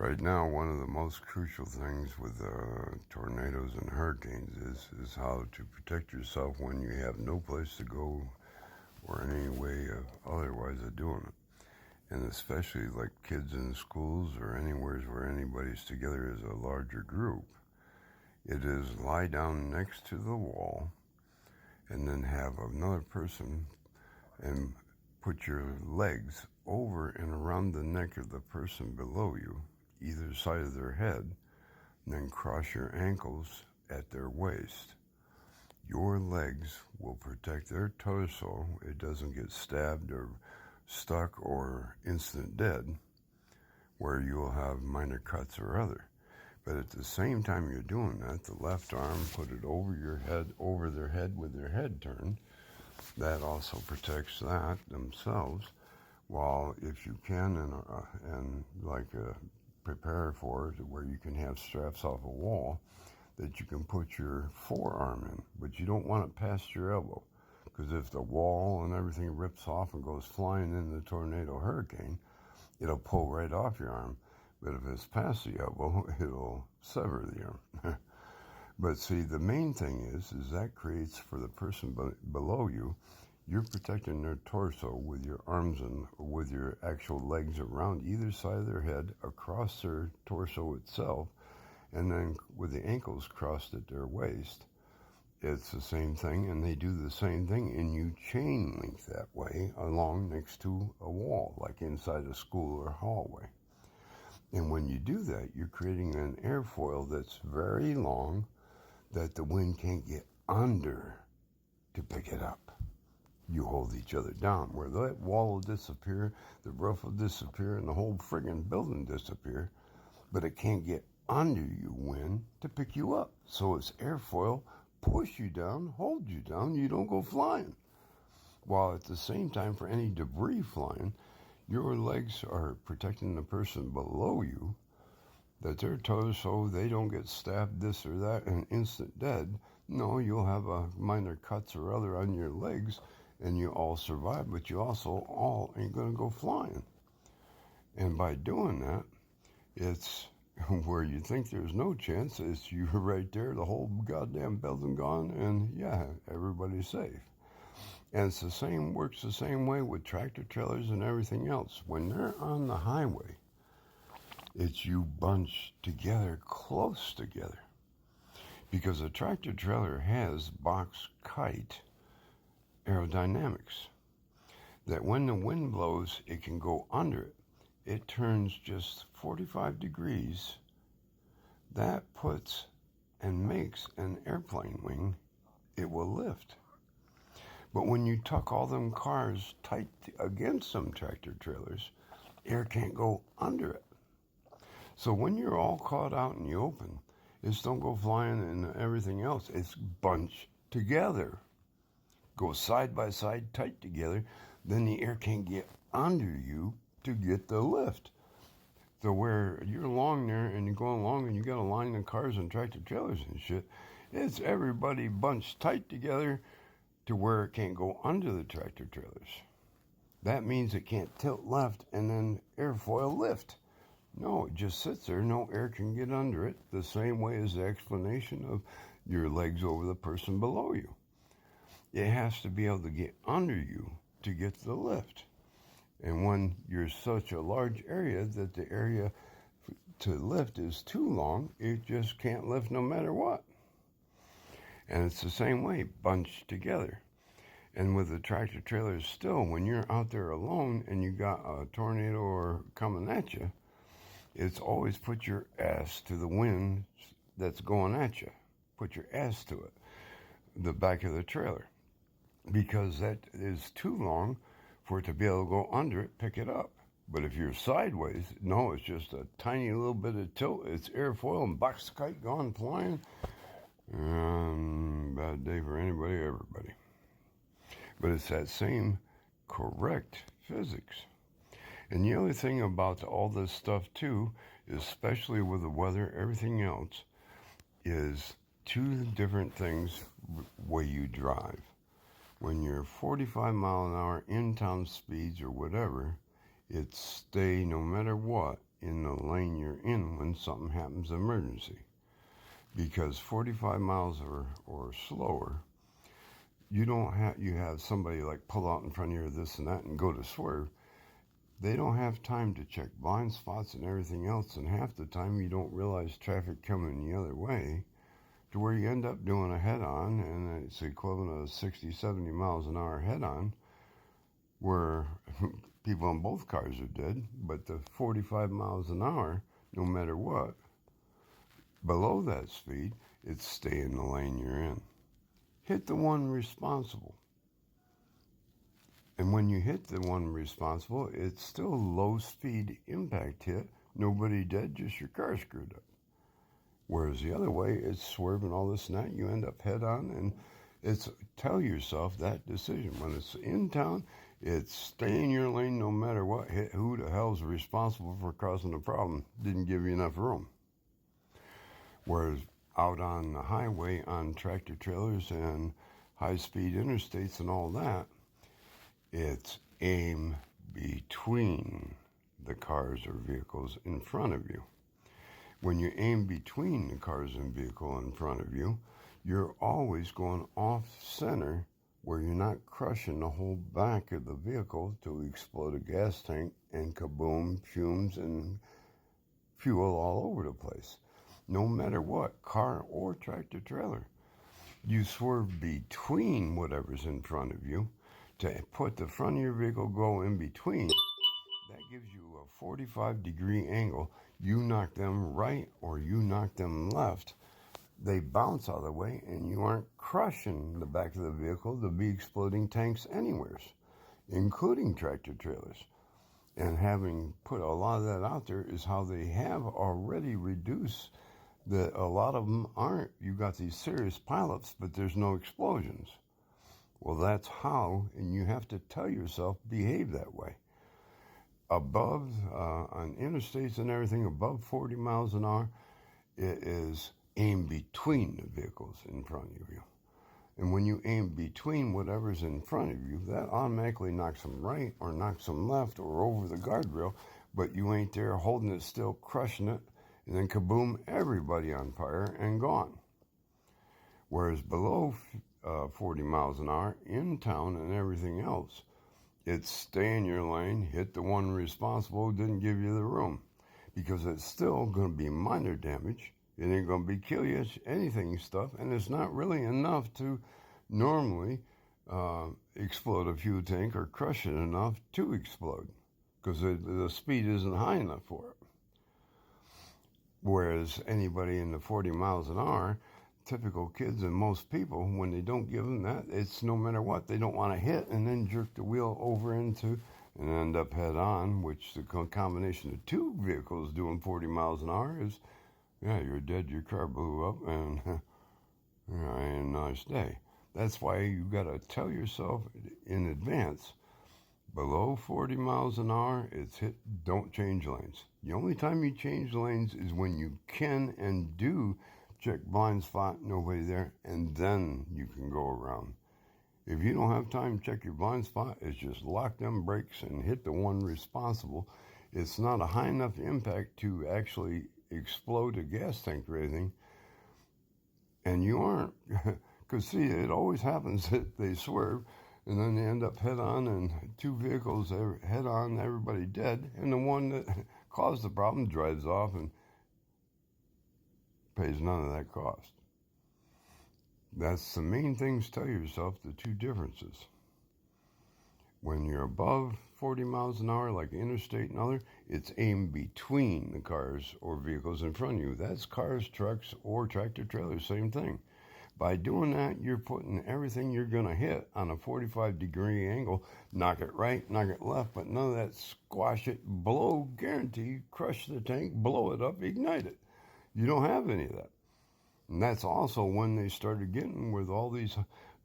Right now, one of the most crucial things with tornadoes and hurricanes is how to protect yourself when you have no place to go or any way of otherwise of doing it. And especially like kids in schools or anywhere where anybody's together as a larger group, it is lie down next to the wall and then have another person and put your legs over and around the neck of the person below you, either side of their head, and then cross your ankles at their waist. Your legs will protect their torso. It doesn't get stabbed or stuck or instant dead, where you'll have minor cuts or other. But at the same time you're doing that, the left arm, put it over your head, over their head with their head turned. That also protects that themselves. While if you can prepare for it where you can have straps off a wall that you can put your forearm in, but you don't want it past your elbow, because if the wall and everything rips off and goes flying in the tornado hurricane, it'll pull right off your arm. But if it's past the elbow, it'll sever the arm. But see, the main thing is that creates for the person below you, you're protecting their torso with your arms and with your actual legs around either side of their head, across their torso itself, and then with the ankles crossed at their waist. It's the same thing, and they do the same thing, and you chain link that way along next to a wall, like inside a school or hallway. And when you do that, you're creating an airfoil that's very long that the wind can't get under to pick it up. You hold each other down, where that wall will disappear, the roof will disappear, and the whole friggin' building disappear, but it can't get under you wind to pick you up. So it's airfoil, push you down, hold you down, you don't go flying. While at the same time, for any debris flying, your legs are protecting the person below you, that their toes, so they don't get stabbed this or that and instant dead. No, you'll have a minor cuts or other on your legs, and you all survive, but you also all ain't going to go flying. And by doing that, it's where you think there's no chance, it's you right there, the whole goddamn building gone, and yeah, everybody's safe. And it's the same, works the same way with tractor trailers and everything else. When they're on the highway, it's you bunched together, close together. Because a tractor trailer has box kite aerodynamics. That when the wind blows, it can go under it. It turns just 45 degrees. That puts and makes an airplane wing. It will lift. But when you tuck all them cars tight against some tractor trailers, air can't go under it. So when you're all caught out in the open, it's don't go flying and everything else. It's bunched together. Go side by side, tight together. Then the air can't get under you to get the lift. So where you're along there and you're going along and you got a line of cars and tractor trailers and shit, it's everybody bunched tight together to where it can't go under the tractor trailers. That means it can't tilt left and then airfoil lift. No, it just sits there. No air can get under it, the same way as the explanation of your legs over the person below you. It has to be able to get under you to get the lift. And when you're such a large area that the area to lift is too long, it just can't lift no matter what. And it's the same way, bunched together. And with the tractor trailers still, when you're out there alone and you got a tornado or coming at you, it's always put your ass to the wind that's going at you. Put your ass to it, the back of the trailer, because that is too long for it to be able to go under it, pick it up. But if you're sideways, no, it's just a tiny little bit of tilt. It's airfoil and box kite gone flying. Bad day for anybody, everybody. But it's that same correct physics. And the other thing about all this stuff too, especially with the weather, everything else, is two different things way you drive. When you're 45 mile an hour in town speeds or whatever, It's stay no matter what in the lane you're in when something happens emergency. Because 45 miles or slower, you have somebody like pull out in front of you or this and that and go to swerve. They don't have time to check blind spots and everything else, and half the time you don't realize traffic coming the other way, to where you end up doing a head-on, and it's the equivalent of 60, 70 miles an hour head-on, where people in both cars are dead, but the 45 miles an hour, no matter what, below that speed, it's stay in the lane you're in. Hit the one responsible. And when you hit the one responsible, it's still low speed impact hit. Nobody dead, just your car screwed up. Whereas the other way, it's swerving all this and that. You end up head on, and it's tell yourself that decision. When it's in town, it's stay in your lane no matter what. Who the hell's responsible for causing the problem? Didn't give you enough room. Whereas out on the highway, on tractor trailers and high-speed interstates and all that, it's aim between the cars or vehicles in front of you. When you aim between the cars and vehicle in front of you, you're always going off center where you're not crushing the whole back of the vehicle to explode a gas tank and kaboom, fumes and fuel all over the place. No matter what, car or tractor trailer. You swerve between whatever's in front of you to put the front of your vehicle go in between. That gives you a 45-degree angle. You knock them right or you knock them left, they bounce out of the way, and you aren't crushing the back of the vehicle to be exploding tanks anywheres, including tractor trailers. And having put a lot of that out there is how they have already reduced that. A lot of them aren't. You got these serious pileups, but there's no explosions. Well, that's how, and you have to tell yourself, behave that way. Above, on interstates and everything, above 40 miles an hour, it is aim between the vehicles in front of you. And when you aim between whatever's in front of you, that automatically knocks them right or knocks them left or over the guardrail, but you ain't there holding it still, crushing it, and then kaboom, everybody on fire and gone. Whereas below 40 miles an hour, in town and everything else, it's stay in your lane, hit the one responsible who didn't give you the room. Because it's still going to be minor damage. It ain't going to be kill you, anything stuff, and it's not really enough to normally explode a fuel tank or crush it enough to explode. Because the speed isn't high enough for it. Whereas anybody in the 40 miles an hour, typical kids and most people, when they don't give them that, it's no matter what. They don't want to hit and then jerk the wheel over into and end up head on, which the combination of two vehicles doing 40 miles an hour is, yeah, you're dead, your car blew up, and ain't a nice day. That's why you got to tell yourself in advance, below 40 miles an hour, it's hit, don't change lanes. The only time you change lanes is when you can and do check blind spot, nobody there, and then you can go around. If you don't have time to check your blind spot, it's just lock them brakes and hit the one responsible. It's not a high enough impact to actually explode a gas tank or anything, and you aren't. Because see, it always happens that they swerve, and then they end up head on, and two vehicles head on, everybody dead, and the one that caused the problem drives off and pays none of that cost. That's the main things. Tell yourself the two differences. When you're above 40 miles an hour, like interstate and other, it's aimed between the cars or vehicles in front of you. That's cars, trucks, or tractor trailers, same thing. By doing that, you're putting everything you're going to hit on a 45-degree angle, knock it right, knock it left, but none of that squash it, blow, guarantee, crush the tank, blow it up, ignite it. You don't have any of that. And that's also when they started getting with all these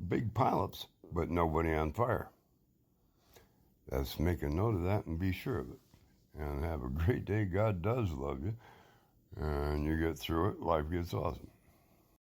big pileups, but nobody on fire. Let's make a note of that and be sure of it. And have a great day. God does love you. And you get through it. Life gets awesome.